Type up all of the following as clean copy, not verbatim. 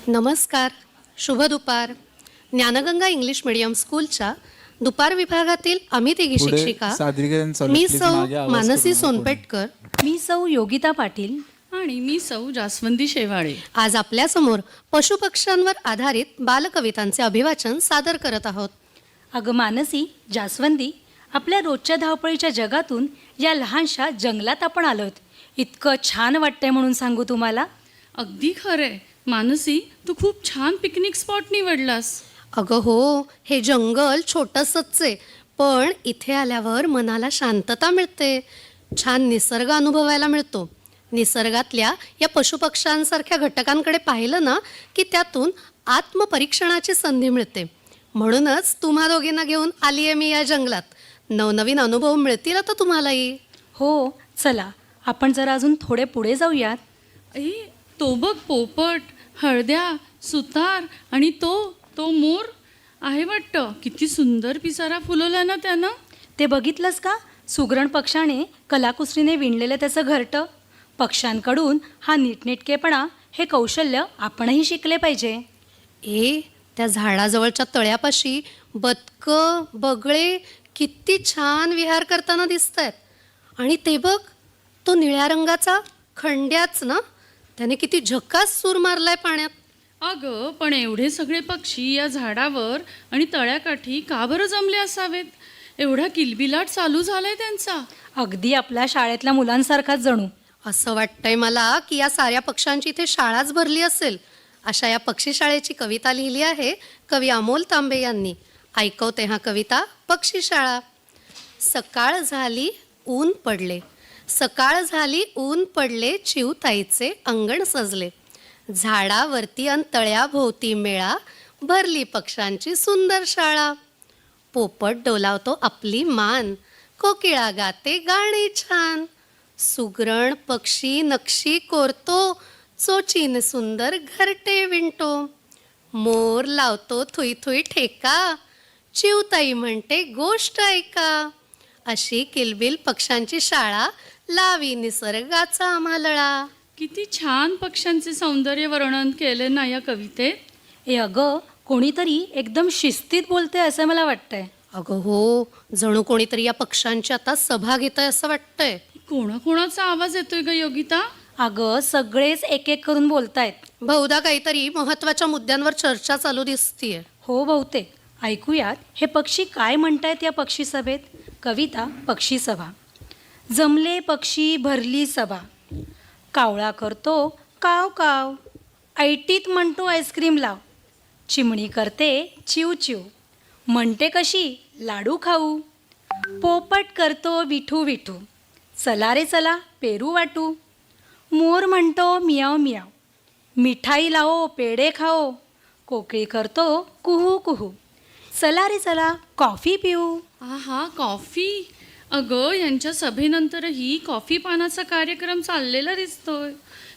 नमस्कार, शुभ दुपार. ज्ञानगंगा इंग्लिश मीडियम स्कूलच्या दुपार विभागातील आम्ही तिघी पुढे शिक्षिका सादरीकरण चालू. मी Please सौ मागे आवाज मानसी करू नका सोनपेटकर मी सौ योगिता पाटील. आणि मी सौ जास्वंदी शेवाळे. आज आपल्यासमोर पशुपक्ष्यांवर आधारित बालकवितांचे अभिवाचन सादर करत आहोत. अगं मानसी, जास्वंदी, आपल्या रोजच्या धावपळीच्या जगातून या लहानशा जंगलात आपण आलोत. इतकं छान वाटतंय म्हणून सांगू तुम्हाला. अगदी खरंय मानसी, तू खूप छान पिकनिक स्पॉट निवडलास. अगं हो, हे जंगल छोटंसंच आहे, पण इथे आल्यावर मनाला शांतता मिळते, छान निसर्ग अनुभवायला मिळतो. निसर्गातल्या या पशुपक्ष्यांसारख्या घटकांकडे पाहिलं ना की त्यातून आत्मपरीक्षणाची संधी मिळते. म्हणूनच तुम्हा दोघींना घेऊन आली आहे मी या जंगलात. नवनवीन अनुभव मिळतील आता तुम्हालाही. हो, चला आपण जरा अजून थोडे पुढे जाऊयात. ए, तो बघ पोपट, हळद्या, सुतार आणि तो मोर आहे वाटतं. किती सुंदर पिसारा फुलवला ना त्यानं. ते बघितलंस का? सुगरण पक्षाने कलाकुसरीने विणलेलं त्याचं घरटं. पक्ष्यांकडून हा नीटनेटकेपणा, हे कौशल्य आपणही शिकले पाहिजे. त्या झाडाजवळच्या तळ्यापाशी बदकं, बगळे किती छान विहार करताना दिसत आहेत. आणि ते बघ, तो निळ्या रंगाचा खंड्याच ना, त्याने किती झकास सूर मारलाय पाण्यात. अगं, पण एवढे सगळे पक्षी या झाडावर आणि तळ्याकाठी का बरं जमले असावेत? एवढा किलबिलाट चालू झालाय त्यांचा. अगदी आपल्या शाळेतल्या मुलांसारखाच जणू. असं वाटतंय मला की या साऱ्या पक्ष्यांची इथे शाळाच भरली असेल. अशा या पक्षी शाळेची कविता लिहिली आहे कवी अमोल तांबे यांनी. ऐकवते हा कविता, पक्षी शाळा. सकाळ झाली ऊन पडले, सकाळ झाली ऊन पडले, चिवताईचे अंगण सजले. झाडावरती अन तळ्याभोवती मेळा, भरली पक्ष्यांची सुंदर शाळा. पोपट डोलावतो आपली मान, कोकिळा गाते गाणी छान. सुगरण पक्षी नक्षी कोरतो, चोचीने सुंदर घरटे विणतो. मोर लावतो थुई थुई ठेका, चिवताई म्हणते गोष्ट ऐका. अशी किलबिल पक्ष्यांची शाळा, लावी निसर्गाचा आम्हालळा. किती छान पक्ष्यांचे सौंदर्य वर्णन केले ना या कवितेत. अगं, कोणीतरी एकदम शिस्तीत बोलते असं मला वाटतंय. अगं हो, जणू कोणीतरी या पक्ष्यांची आता सभा घेत आहे असं वाटतंय. कोणाकोणाचा आवाज येतोय ग योगिता? अगं, सगळेच एक एक करून बोलतायत. बहुधा काहीतरी महत्वाच्या मुद्द्यांवर चर्चा चालू दिसतीये. हो, बहुतेक. ऐकूयात हे पक्षी काय म्हणतायत या पक्षी सभेत. कविता, पक्षी सभा. जमले पक्षी भरली सभा, कावळा करतो काव काव, ऐटीत म्हणतो आईस्क्रीम लाव. चिमणी करते चिव चिव, म्हणते कशी लाडू खाऊ. पोपट करतो विठू विठू, चला रे चला पेरू वाटू. मोर म्हणतो मियाव मियाव, मिठाई लावो पेढे खाओ. कोकिळ करतो कुहू कुहू, चला रे चला कॉफी पिऊ. आहा, कॉफी. अगं, यांच्या सभेनंतरही कॉफी पानाचा कार्यक्रम चाललेला दिसतोय.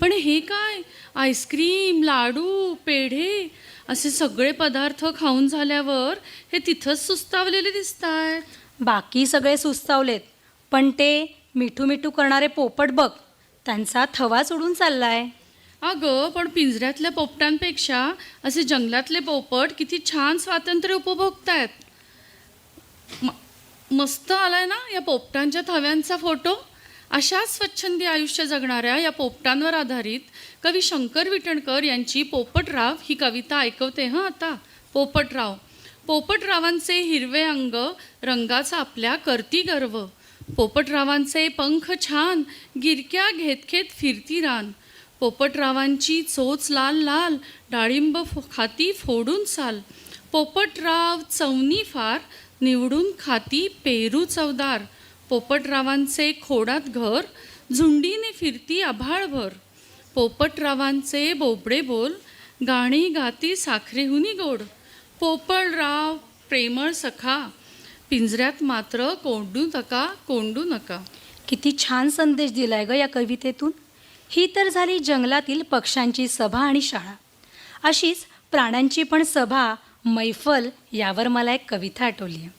पण हे काय, आईस्क्रीम, लाडू, पेढे असे सगळे पदार्थ खाऊन झाल्यावर हे तिथंच सुस्तावलेले दिसत आहेत. बाकी सगळे सुस्तावलेत, पण ते मिठू मिठू करणारे पोपट बघ, त्यांचा थवाच उडून चाललाय. अगं, पण पिंजऱ्यातल्या पोपटांपेक्षा असे जंगलातले पोपट किती छान स्वातंत्र्य उपभोगतायत. मस्त आलाय ना या पोपटांच्या थव्यांचा फोटो. अशाच स्वच्छंदी आयुष्य जगणाऱ्या या पोपटांवर आधारित कवी शंकर विटणकर यांची पोपटराव ही कविता ऐकवते हं आता. पोपटराव. पोपटरावांचे हिरवे अंग, रंगाचा आपल्या करती गर्व. पोपटरावांचे पंख छान, गिरक्या घेतखेत फिरती रान. पोपटरावांची चोच लाल लाल, डाळिंब खाती फोडून साल. पोपटराव चवनी फार, निवडून खाती पेरू चवदार. पोपटरावांचे खोडात घर, झुंडीने फिरती आभाळभर. पोपटरावांचे बोबडे बोल, गाणी गाती साखरेहुनी गोड. पोपटराव प्रेमळ सखा, पिंजऱ्यात मात्र कोंडू नका कोंडू नका. किती छान संदेश दिलाय ग या कवितेतून. ही तर झाली जंगलातील पक्ष्यांची सभा आणि शाळा. अशीच प्राण्यांची पण सभा, मैफल, यावर मला एक कविता आठवली आहे.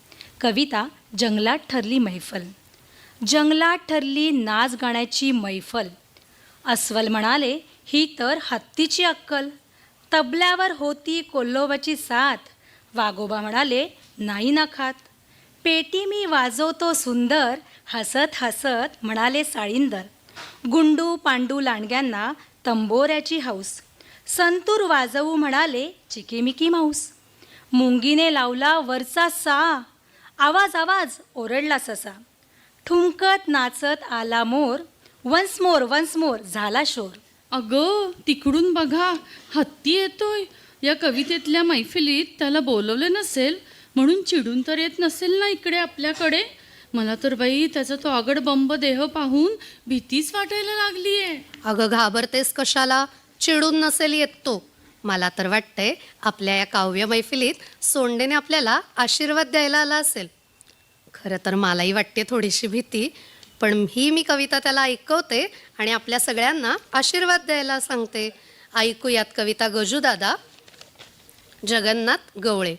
कविता, जंगलात ठरली मैफल. जंगलात ठरली नाच गाण्याची मैफल. अस्वल म्हणाले ही तर हत्तीची अक्कल. तबल्यावर होती कोल्होबाची साथ. वाघोबा म्हणाले, नाही ना खात. पेटी मी वाजवतो सुंदर, हसत हसत म्हणाले साळींदर. गुंडू पांडू लांडग्यांना तंबोऱ्याची हौस. संतूर वाजवू म्हणाले चिकीमिकी माऊस. मुंगीने लावला वरचा सा, आवाज आवाज ओरडला ससा. ठुमकत नाचत आला मोर, वन्स मोर झाला शोर. अगं तिकडून बघा, हत्ती येतोय. या कवितेतल्या मैफिलीत त्याला बोलवले नसेल म्हणून चिडून तर येत नसेल ना इकडे आपल्याकडे. मला तर बाई त्याचा तो आगडबंब देह पाहून भीतीच वाटायला लागलीये. अगं घाबरतेस कशाला? चिडून नसेल येत तो. मला तर वाटतंय आपल्या या काव्य मैफिलीत सोंडेने आपल्याला आशीर्वाद द्यायला आला असेल. खरं तर मलाही वाटते थोडीशी भीती, पण मी कविता त्याला ऐकवते आणि आपल्या सगळ्यांना आशीर्वाद द्यायला सांगते. ऐकूयात कविता गजूदादा जगन्नाथ गवळे.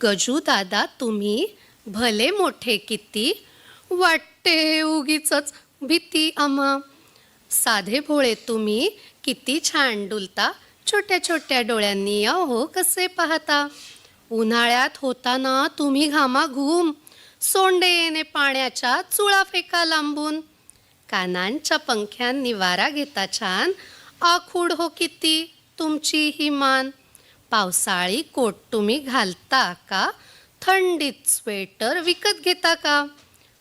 गजूदादा तुम्ही भले मोठे किती, वाटते उगीचच भीती आम्हा. साधे भोळे तुम्ही किती छान डुलता, छोट्या छोट्या डोळ्यांनी अहो कसे पाहता. उन्हाळ्यात होताना तुम्ही घामाघूम, सोंडेने पाण्याच्या चुळा फेका लांबून. कानांच्या पंख्यांनी वारा घेता छान, आखूड हो किती तुमची ही मान. पावसाळी कोट तुम्ही घालता का, थंडीत स्वेटर विकत घेता का.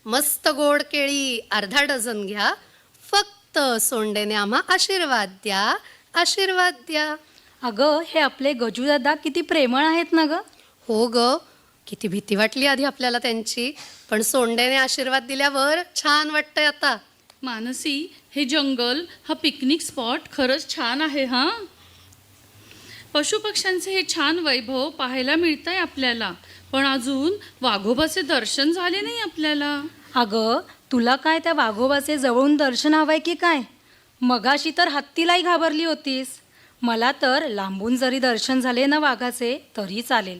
मस्त गोड केळी अर्धा डझन घ्या, फक्त सोंडेने आम्हा आशीर्वाद द्या, आशीर्वाद द्या. अगं हे आपले गजूदादा किती प्रेमळ आहेत ना गं. हो ग, किती भीती वाटली आधी आपल्याला त्यांची, पण सोंडेने आशीर्वाद दिल्यावर छान वाटतंय आता. मानसी, हे जंगल हा पिकनिक स्पॉट खरंच छान आहे हां. पशुपक्ष्यांचे हे छान वैभव पाहायला मिळतंय आपल्याला, पण अजून वाघोबाचे दर्शन झाले नाही आपल्याला. अगं तुला काय त्या वाघोबाचे जवळून दर्शन हवंय की काय? मगाशी तर हत्तीलाही घाबरली होतीस. मला तर लांबून जरी दर्शन झाले ना वाघाचे तरी चालेल.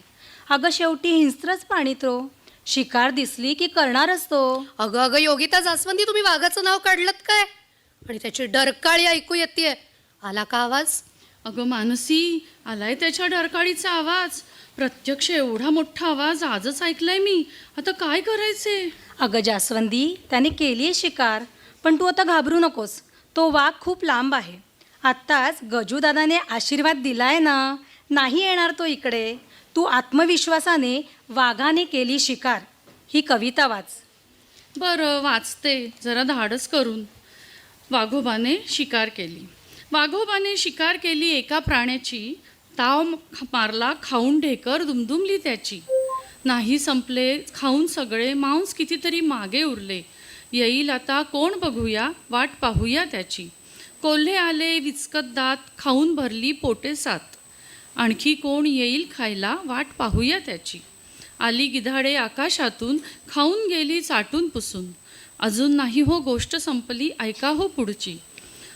अगं शेवटी हिंस्त्रच पाणीतो, शिकार दिसली की करणारच तो. अगं अगं योगिता जास्वंदी, तुम्ही वाघाचं नाव काढलत काय? आणि त्याची डरकाळी ऐकू येते. आला का आवाज? अगं मानसी, आलाय त्याच्या डरकाळीचा आवाज. प्रत्यक्ष एवढा मोठा आवाज आजच ऐकलाय मी. आता काय करायचे? अगं जास्वंदी, त्याने केली आहे शिकार, पण तू आता घाबरू नकोस. तो वाघ खूप लांब आहे. आत्ताच गजूदादाने आशीर्वाद दिलाय ना, नाही येणार तो इकडे. तू आत्मविश्वासाने वाघाने केली शिकार ही कविता वाच. बरं वाचते जरा धाडस करून. वाघोबाने शिकार केली. वाघोबाने शिकार केली एका प्राण्याची, ताव मारला खाऊन ढेकर दुमदुमली त्याची. नाही संपले खाऊन सगळे, मांस कितीतरी मागे उरले. येईल आता कोण बघूया, वाट पाहूया त्याची. कोल्हे आले विचकत दात, खाऊन भरली पोटे सात. आणखी कोण येईल खायला, वाट पाहूया त्याची. आली गिधाडे आकाशातून, खाऊन गेली चाटून पुसून. अजून नाही हो गोष्ट संपली, ऐका हो पुढची.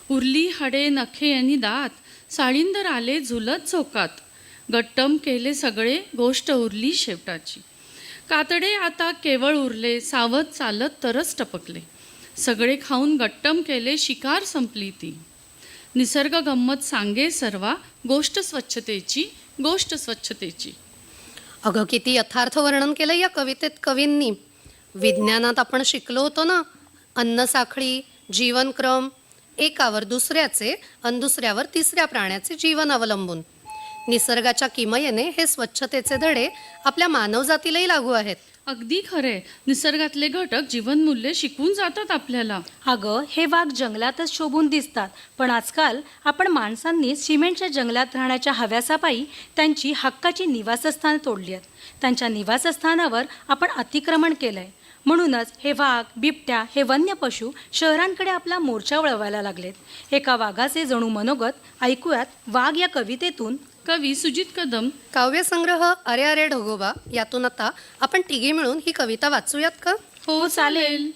उरली हाडे नखे यांनी दात, साळींदर आले झुलत झोकात. गट्टम केले सगळे, गोष्ट उरली शेवटाची. कातडे आता केवळ उरले, सावध चालत तरच टपकले. सगळे खाऊन गट्टम केले, शिकार संपली ती. निसर्ग गंमत सांगे सर्वा, गोष्ट स्वच्छतेची, गोष्ट स्वच्छतेची. अगं किती यथार्थ वर्णन केलं या कवितेत कवींनी. विज्ञानात आपण शिकलो होतो ना, अन्न साखळी, जीवनक्रम, एकावर दुसऱ्याचे आणि दुसऱ्यावर तिसऱ्या प्राण्याचे जीवन अवलंबून. निसर्गाच्या किमयेने हे स्वच्छतेचे धडे आपल्या मानवजातीलाही लागू आहेत. अगदी खरे, निसर्गातले घटक जीवनमूल्य शिकवून जातात आपल्याला. अगं हे वाघ जंगलातच शोभून दिसतात, पण आजकाल आपण माणसांनी सिमेंटच्या जंगलात राहण्याच्या हव्यासापायी त्यांची हक्काची निवासस्थानं तोडली आहेत. त्यांच्या निवासस्थानावर आपण अतिक्रमण केलं आहे. म्हणूनच हे वाघ, बिबट्या हे वन्य पशु शहरांकडे आपला मोर्चा वळवायला लागलेत. एका वाघाचे जणू मनोगत ऐकूयात वाघ या कवितेतून. कवी सुजित कदम. काव्यसंग्रह अरे अरे ढगोबा यातून आता आपण तिघी मिळून ही कविता वाचूयात का? हो चालेल.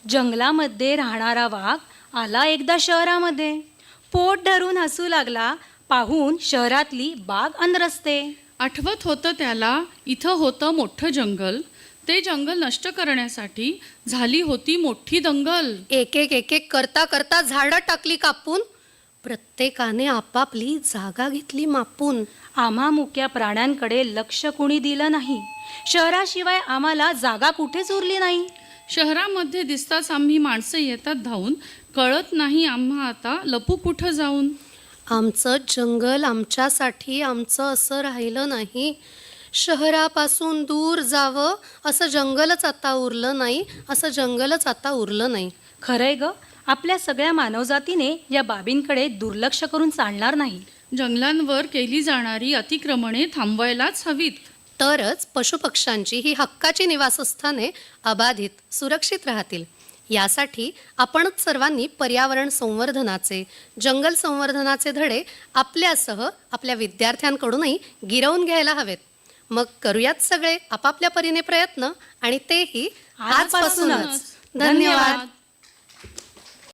जंगलामध्ये राहणारा वाघ आला एकदा शहरामध्ये. पोट धरून हसू लागला, पाहून शहरातली बाग अन रस्ते. आठवत होतं त्याला, इथं होतं मोठं जंगल. ते जंगल नष्ट करण्यासाठी झाली होती मोठी दंगल. एक एक एक एक करता करता झाडं टाकली कापून. प्रत्येकाने आपापली जागा घेतली मापून. आम्हा मुक्या प्राण्यांकडे लक्ष कुणी दिलं नाही. शहराशिवाय आम्हाला जागा कुठेच उरली नाही. शहरामध्ये दिसताच आम्ही माणसं येतात धावून, कळत नाही आम्हा आता लपू कुठं जाऊन. आमचं जंगल आमच्यासाठी आमचं असं राहिलं नाही. शहरापासून दूर जावं असं जंगलच आता उरलं नाही, असं जंगलच आता उरलं नाही. खरंय ग, आपल्या सगळ्या मानवजातीने या बाबींकडे दुर्लक्ष करून चालणार नाही. जंगलांवर केली जाणारी अतिक्रमणे थांबवायलाच हवीत. तरच पशुपक्ष्यांची ही हक्काची निवासस्थाने अबाधित, सुरक्षित राहतील. यासाठी आपणच सर्वांनी पर्यावरण संवर्धनाचे, जंगल संवर्धनाचे धडे आपल्यासह आपल्या विद्यार्थ्यांकडूनही गिरवून घ्यायला हवेत. मग करूयात सगळे आपापल्या परीने प्रयत्न, आणि तेही आजपासूनच. धन्यवाद.